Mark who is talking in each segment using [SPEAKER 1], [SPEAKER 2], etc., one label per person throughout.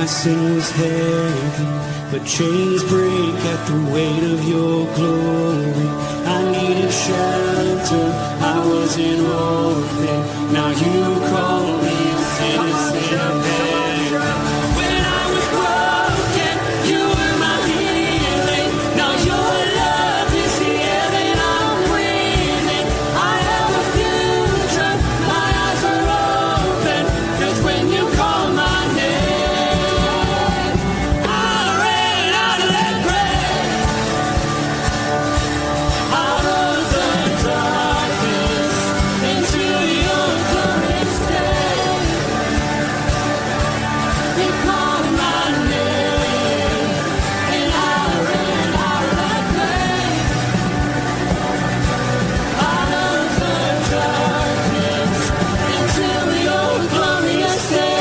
[SPEAKER 1] My sin was heavy, but chains break at the weight of your glory. I needed shelter, I was an orphan. Now you call me a citizen. When I was broken, you were my healing. Now your love is the air that I'm breathing. I have a future, my eyes are open, 'cause when you call my name, I ran out of that grave, out of the darkness, into your glorious day. You called my name, and I ran out of that grave, out of the darkness, into your glorious day.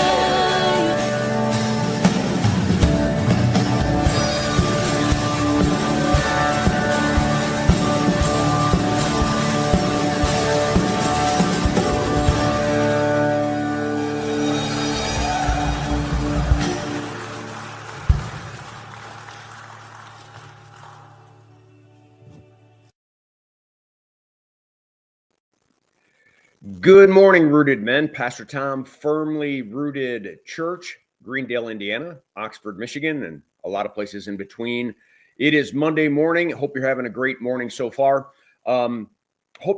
[SPEAKER 2] Good morning, Rooted Men. Pastor Tom, Firmly Rooted Church, Greendale, Indiana, Oxford, Michigan, and a lot of places in between. It is Monday morning. Hope you're having a great morning so far. Hope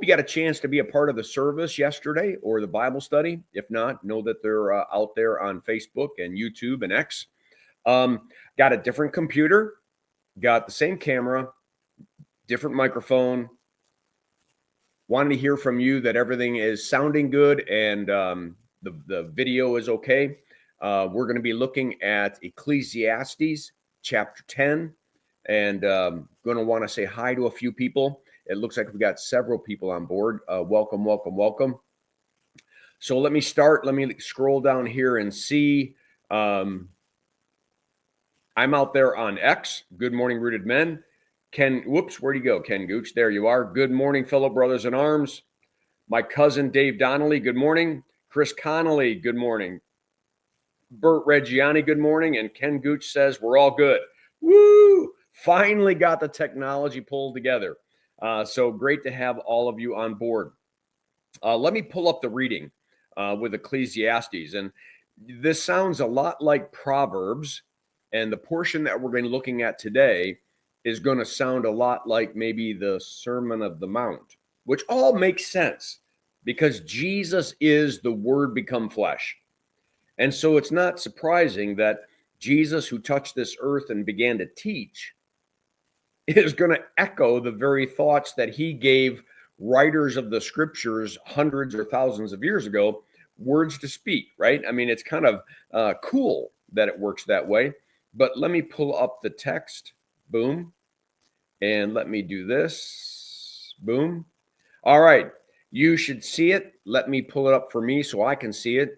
[SPEAKER 2] you got a chance to be a part of the service yesterday or the Bible study. If not, know that they're out there on Facebook and YouTube and X. Got a different computer, got the same camera, different microphone. Wanted to hear from you that everything is sounding good and the video is okay. We're going to be looking at Ecclesiastes chapter 10 and going to want to say hi to a few people. It looks like we got several people on board. Welcome, welcome, welcome. So let me start. Let me scroll down here and see. I'm out there on X. Good morning, Rooted Men. Ken, whoops, where'd you go? Ken Gooch, there you are. Good morning, fellow brothers in arms. My cousin, Dave Donnelly, good morning. Chris Connolly, good morning. Bert Reggiani, good morning. And Ken Gooch says, we're all good. Woo! Finally got the technology pulled together. So great to have all of you on board. Let me pull up the reading with Ecclesiastes. And this sounds a lot like Proverbs. And the portion that we're going to be looking at today is going to sound a lot like maybe the Sermon of the Mount, which all makes sense because Jesus is the Word become flesh. And so it's not surprising that Jesus, who touched this earth and began to teach, is going to echo the very thoughts that he gave writers of the scriptures hundreds or thousands of years ago words to speak, right? I mean, it's kind of cool that it works that way. But let me pull up the text. Boom. And let me do this. Boom. All right. You should see it. Let me pull it up for me so I can see it.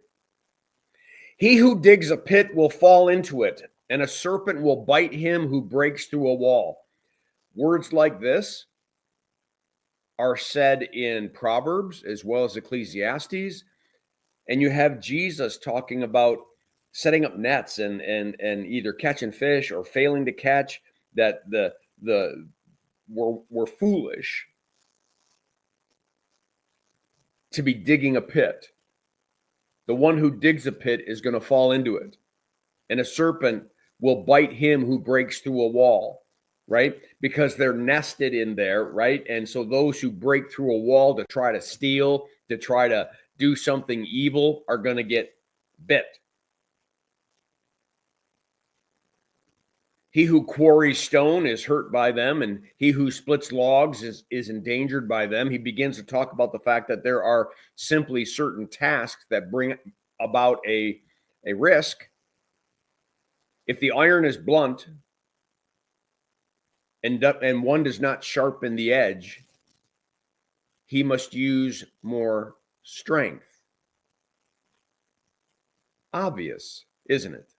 [SPEAKER 2] He who digs a pit will fall into it, and a serpent will bite him who breaks through a wall. Words like this are said in Proverbs as well as Ecclesiastes. And you have Jesus talking about setting up nets and either catching fish or failing to catch, that we're foolish to be digging a pit. The one who digs a pit is going to fall into it. And a serpent will bite him who breaks through a wall, right? Because they're nested in there, right? And so those who break through a wall to try to steal, to try to do something evil, are going to get bit. He who quarries stone is hurt by them, and he who splits logs is endangered by them. He begins to talk about the fact that there are simply certain tasks that bring about a risk. If the iron is blunt and one does not sharpen the edge, he must use more strength. Obvious, isn't it?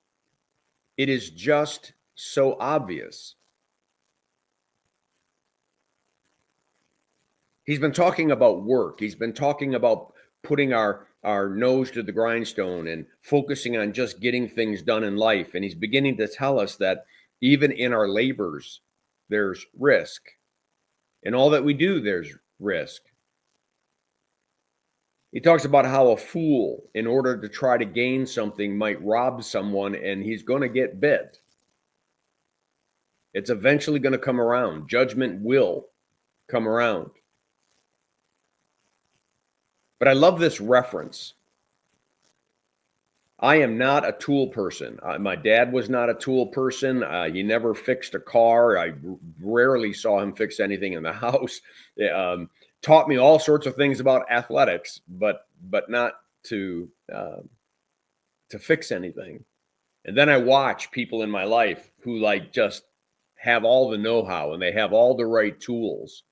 [SPEAKER 2] It is just so obvious. He's been talking about work. He's been talking about putting our our nose to the grindstone and focusing on just getting things done in life. And he's beginning to tell us that even in our labors, there's risk. In all that we do, there's risk. He talks about how a fool, in order to try to gain something, might rob someone, and he's going to get bit. It's eventually going to come around. Judgment will come around. But I love this reference. I am not a tool person. My dad was not a tool person. He never fixed a car. I rarely saw him fix anything in the house. Taught me all sorts of things about athletics, but not to fix anything. And then I watch people in my life who like just have all the know-how and they have all the right tools.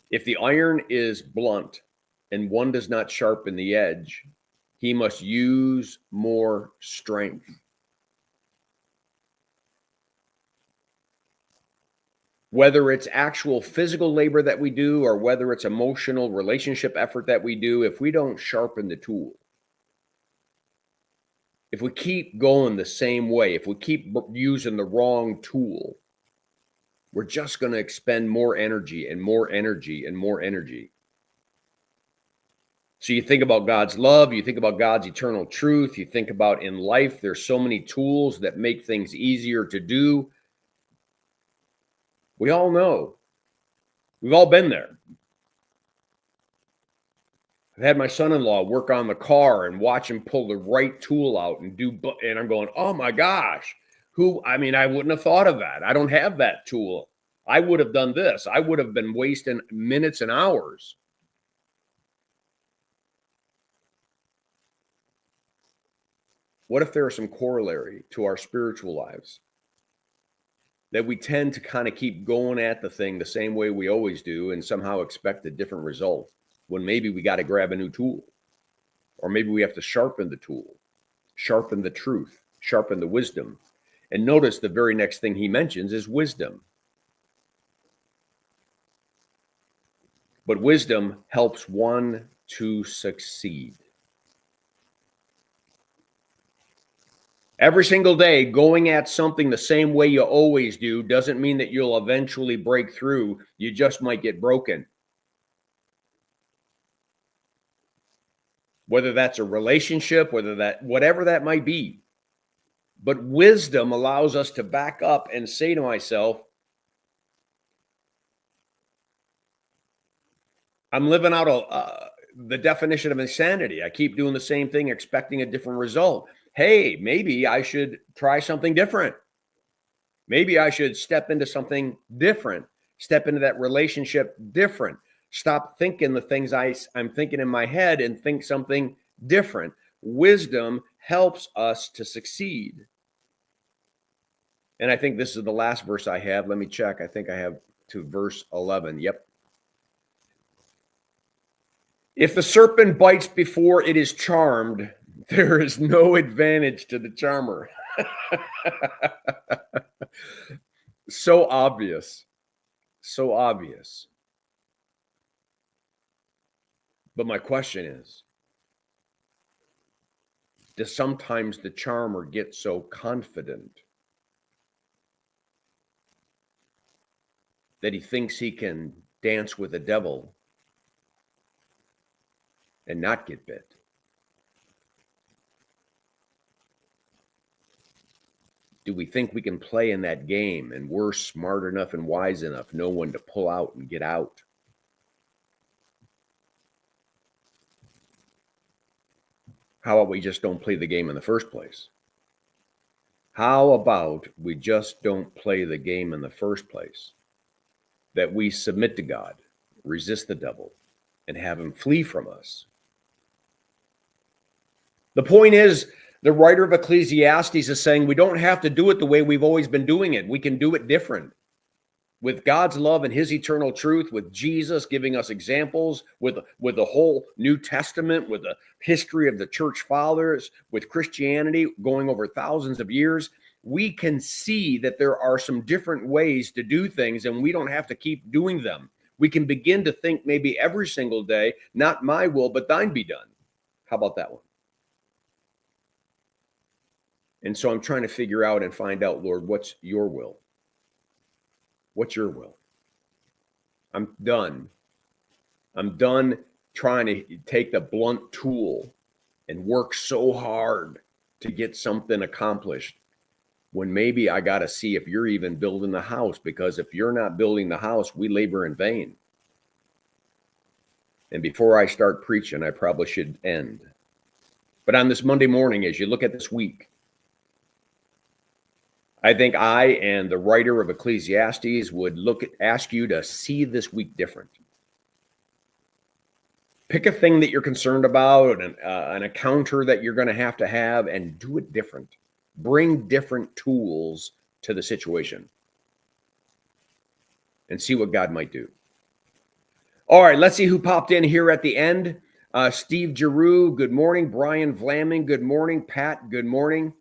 [SPEAKER 2] If the iron is blunt and one does not sharpen the edge, he must use more strength. Whether it's actual physical labor that we do or whether it's emotional relationship effort that we do, if we don't sharpen the tool, if we keep going the same way, if we keep using the wrong tool, we're just going to expend more energy and more energy and more energy. So you think about God's love, you think about God's eternal truth, you think about in life, there's so many tools that make things easier to do. We all know. We've all been there. I've had my son-in-law work on the car and watch him pull the right tool out and I'm going, oh my gosh, I wouldn't have thought of that. I don't have that tool. I would have done this. I would have been wasting minutes and hours. What if there are some corollary to our spiritual lives? That we tend to kind of keep going at the thing the same way we always do and somehow expect a different result when maybe we got to grab a new tool. Or maybe we have to sharpen the tool, sharpen the truth, sharpen the wisdom. And notice the very next thing he mentions is wisdom. But wisdom helps one to succeed. Every single day, going at something the same way you always do doesn't mean that you'll eventually break through. You just might get broken. Whether that's a relationship, whatever that might be. But wisdom allows us to back up and say to myself, I'm living out the definition of insanity. I keep doing the same thing, expecting a different result. Hey, maybe I should try something different. Maybe I should step into something different, step into that relationship different, stop thinking the things I'm thinking in my head and think something different. Wisdom helps us to succeed. And I think this is the last verse I have. Let me check. I think I have to verse 11. Yep. If the serpent bites before it is charmed, there is no advantage to the charmer. So obvious. So obvious. But my question is, does sometimes the charmer get so confident that he thinks he can dance with the devil and not get bit? Do we think we can play in that game and we're smart enough and wise enough, know when to pull out and get out? How about we just don't play the game in the first place? How about we just don't play the game in the first place? That we submit to God, resist the devil, and have him flee from us. The point is, the writer of Ecclesiastes is saying we don't have to do it the way we've always been doing it. We can do it different. With God's love and his eternal truth, with Jesus giving us examples, with the whole New Testament, with the history of the church fathers, with Christianity going over thousands of years, we can see that there are some different ways to do things and we don't have to keep doing them. We can begin to think maybe every single day, not my will, but thine be done. How about that one? And so I'm trying to figure out and find out, Lord, what's your will? What's your will? I'm done. I'm done trying to take the blunt tool and work so hard to get something accomplished when maybe I got to see if you're even building the house, because if you're not building the house, we labor in vain. And before I start preaching, I probably should end. But on this Monday morning, as you look at this week, I think I and the writer of Ecclesiastes would ask you to see this week different. Pick a thing that you're concerned about, an encounter that you're going to have, and do it different. Bring different tools to the situation and see what God might do. All right, let's see who popped in here at the end. Steve Giroux, good morning. Brian Vlaming, good morning. Pat, good morning.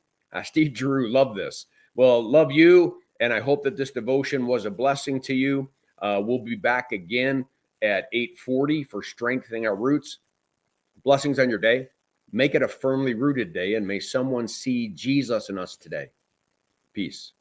[SPEAKER 2] Steve Giroux, love this. Well, love you, and I hope that this devotion was a blessing to you. We'll be back again at 8:40 for Strengthening Our Roots. Blessings on your day. Make it a firmly rooted day, and may someone see Jesus in us today. Peace.